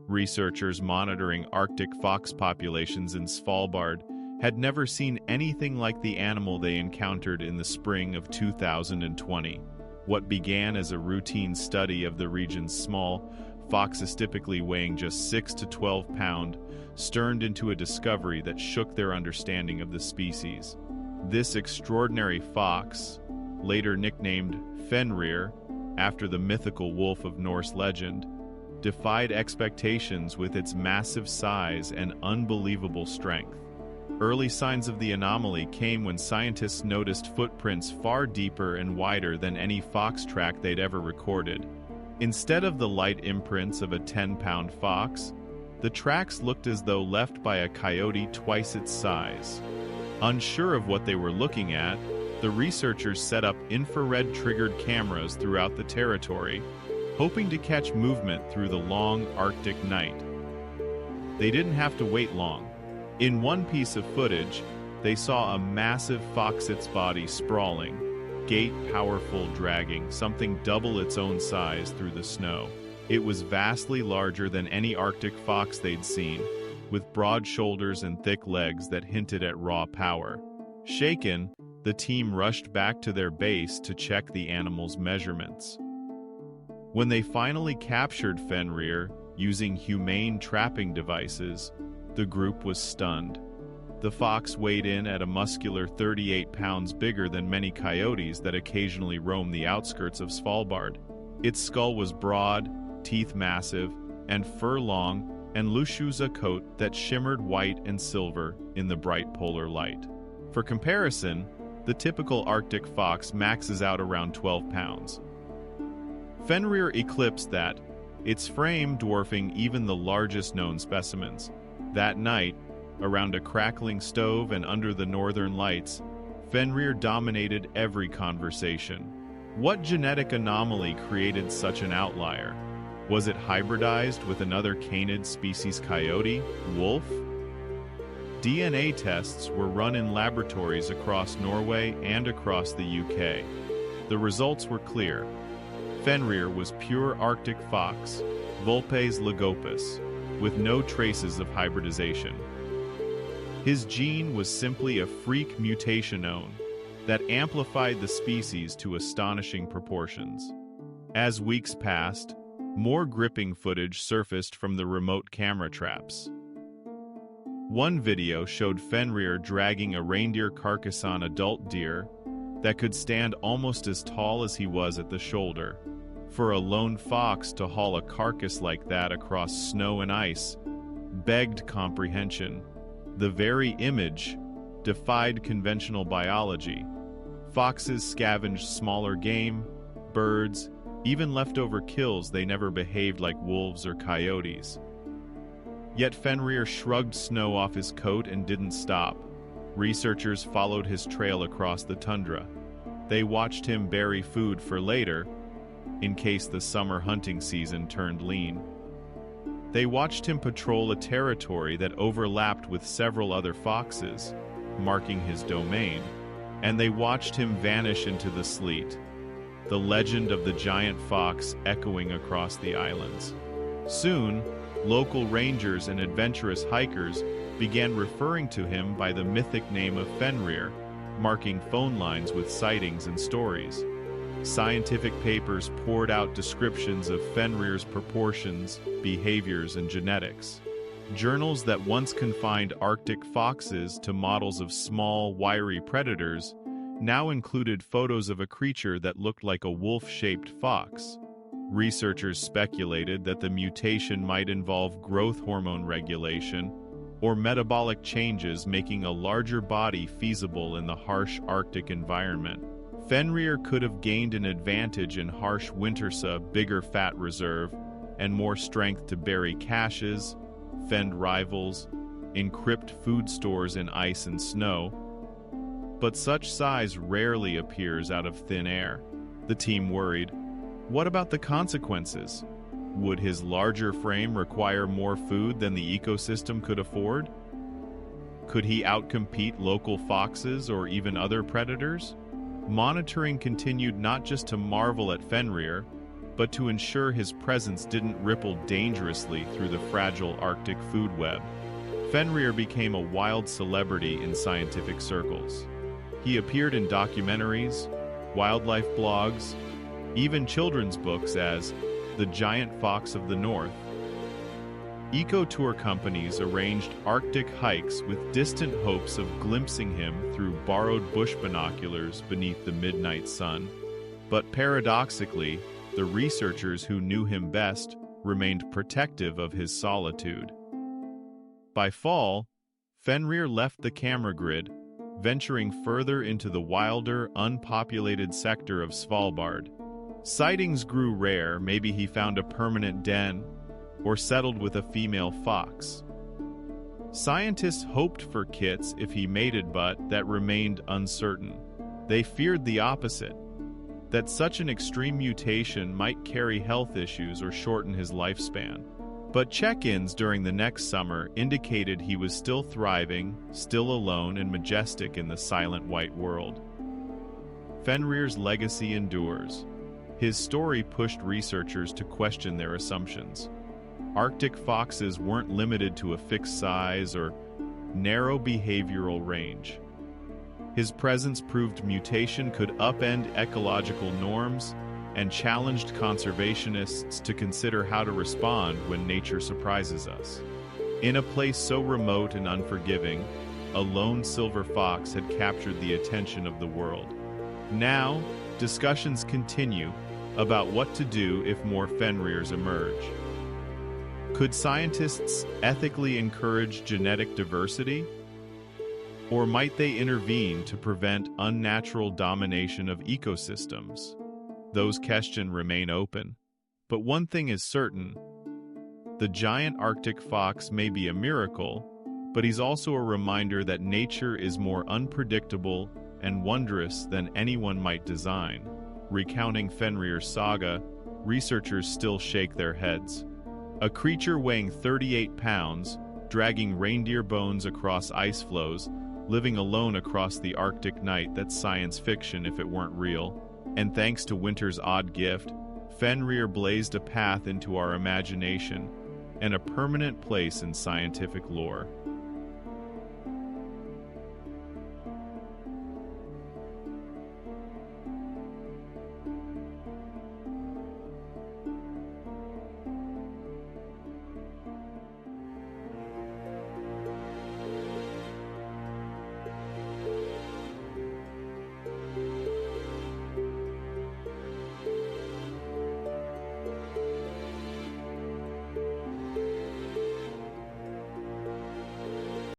Researchers monitoring Arctic fox populations in Svalbard had never seen anything like the animal they encountered in the spring of 2020. What began as a routine study of the region's small foxes, typically weighing just 6 to 12 pounds, turned into a discovery that shook their understanding of the species. This extraordinary fox, later nicknamed Fenrir, after the mythical wolf of Norse legend, defied expectations with its massive size and unbelievable strength. Early signs of the anomaly came when scientists noticed footprints far deeper and wider than any fox track they'd ever recorded. Instead of the light imprints of a 10-pound fox, the tracks looked as though left by a coyote twice its size. Unsure of what they were looking at, the researchers set up infrared-triggered cameras throughout the territory, hoping to catch movement through the long Arctic night. They didn't have to wait long. In one piece of footage, they saw a massive fox, its body sprawling, gait powerful, dragging something double its own size through the snow. It was vastly larger than any Arctic fox they'd seen, with broad shoulders and thick legs that hinted at raw power. Shaken, the team rushed back to their base to check the animal's measurements. When they finally captured Fenrir using humane trapping devices, the group was stunned. The fox weighed in at a muscular 38 pounds, bigger than many coyotes that occasionally roam the outskirts of Svalbard. Its skull was broad, teeth massive, and fur long, and luscious a coat that shimmered white and silver in the bright polar light. For comparison, the typical Arctic fox maxes out around 12 pounds. Fenrir eclipsed that, its frame dwarfing even the largest known specimens. That night, around a crackling stove and under the northern lights, Fenrir dominated every conversation. What genetic anomaly created such an outlier? Was it hybridized with another canid species, coyote, wolf? DNA tests were run in laboratories across Norway and across the UK. The results were clear. Fenrir was pure Arctic fox, Vulpes lagopus, with no traces of hybridization. His gene was simply a freak mutation that amplified the species to astonishing proportions. As weeks passed, more gripping footage surfaced from the remote camera traps. One video showed Fenrir dragging a reindeer carcass on adult deer that could stand almost as tall as he was at the shoulder. For a lone fox to haul a carcass like that across snow and ice begged comprehension. The very image defied conventional biology. Foxes scavenged smaller game, birds, even leftover kills. They never behaved like wolves or coyotes. Yet Fenrir shrugged snow off his coat and didn't stop. Researchers followed his trail across the tundra. They watched him bury food for later, in case the summer hunting season turned lean. They watched him patrol a territory that overlapped with several other foxes, marking his domain, and they watched him vanish into the sleet, the legend of the giant fox echoing across the islands. Soon, local rangers and adventurous hikers began referring to him by the mythic name of Fenrir, marking phone lines with sightings and stories. Scientific papers poured out descriptions of Fenrir's proportions, behaviors, and genetics. Journals that once confined Arctic foxes to models of small, wiry predators now included photos of a creature that looked like a wolf-shaped fox. Researchers speculated that the mutation might involve growth hormone regulation or metabolic changes, making a larger body feasible in the harsh Arctic environment. Fenrir could have gained an advantage in harsh winters, a bigger fat reserve, and more strength to bury caches, fend rivals, encrypt food stores in ice and snow. But such size rarely appears out of thin air. The team worried, what about the consequences? Would his larger frame require more food than the ecosystem could afford? Could he outcompete local foxes or even other predators? Monitoring continued not just to marvel at Fenrir, but to ensure his presence didn't ripple dangerously through the fragile Arctic food web. Fenrir became a wild celebrity in scientific circles. He appeared in documentaries, wildlife blogs, even children's books as the Giant Fox of the North. Eco-tour companies arranged Arctic hikes with distant hopes of glimpsing him through borrowed bush binoculars beneath the midnight sun. But paradoxically, the researchers who knew him best remained protective of his solitude. By fall, Fenrir left the camera grid, venturing further into the wilder, unpopulated sector of Svalbard. Sightings grew rare. Maybe he found a permanent den or settled with a female fox. Scientists hoped for kits if he mated, but that remained uncertain. They feared the opposite, that such an extreme mutation might carry health issues or shorten his lifespan. But check-ins during the next summer indicated he was still thriving, still alone and majestic in the silent white world. Fenrir's legacy endures. His story pushed researchers to question their assumptions. Arctic foxes weren't limited to a fixed size or narrow behavioral range. His presence proved mutation could upend ecological norms and challenged conservationists to consider how to respond when nature surprises us. In a place so remote and unforgiving, a lone silver fox had captured the attention of the world. Now, discussions continue about what to do if more Fenrirs emerge. Could scientists ethically encourage genetic diversity? Or might they intervene to prevent unnatural domination of ecosystems? Those questions remain open. But one thing is certain: the giant Arctic fox may be a miracle, but he's also a reminder that nature is more unpredictable and wondrous than anyone might design. Recounting Fenrir's saga, researchers still shake their heads. A creature weighing 38 pounds, dragging reindeer bones across ice floes, living alone across the Arctic night — that's science fiction if it weren't real. And thanks to winter's odd gift, Fenrir blazed a path into our imagination and a permanent place in scientific lore.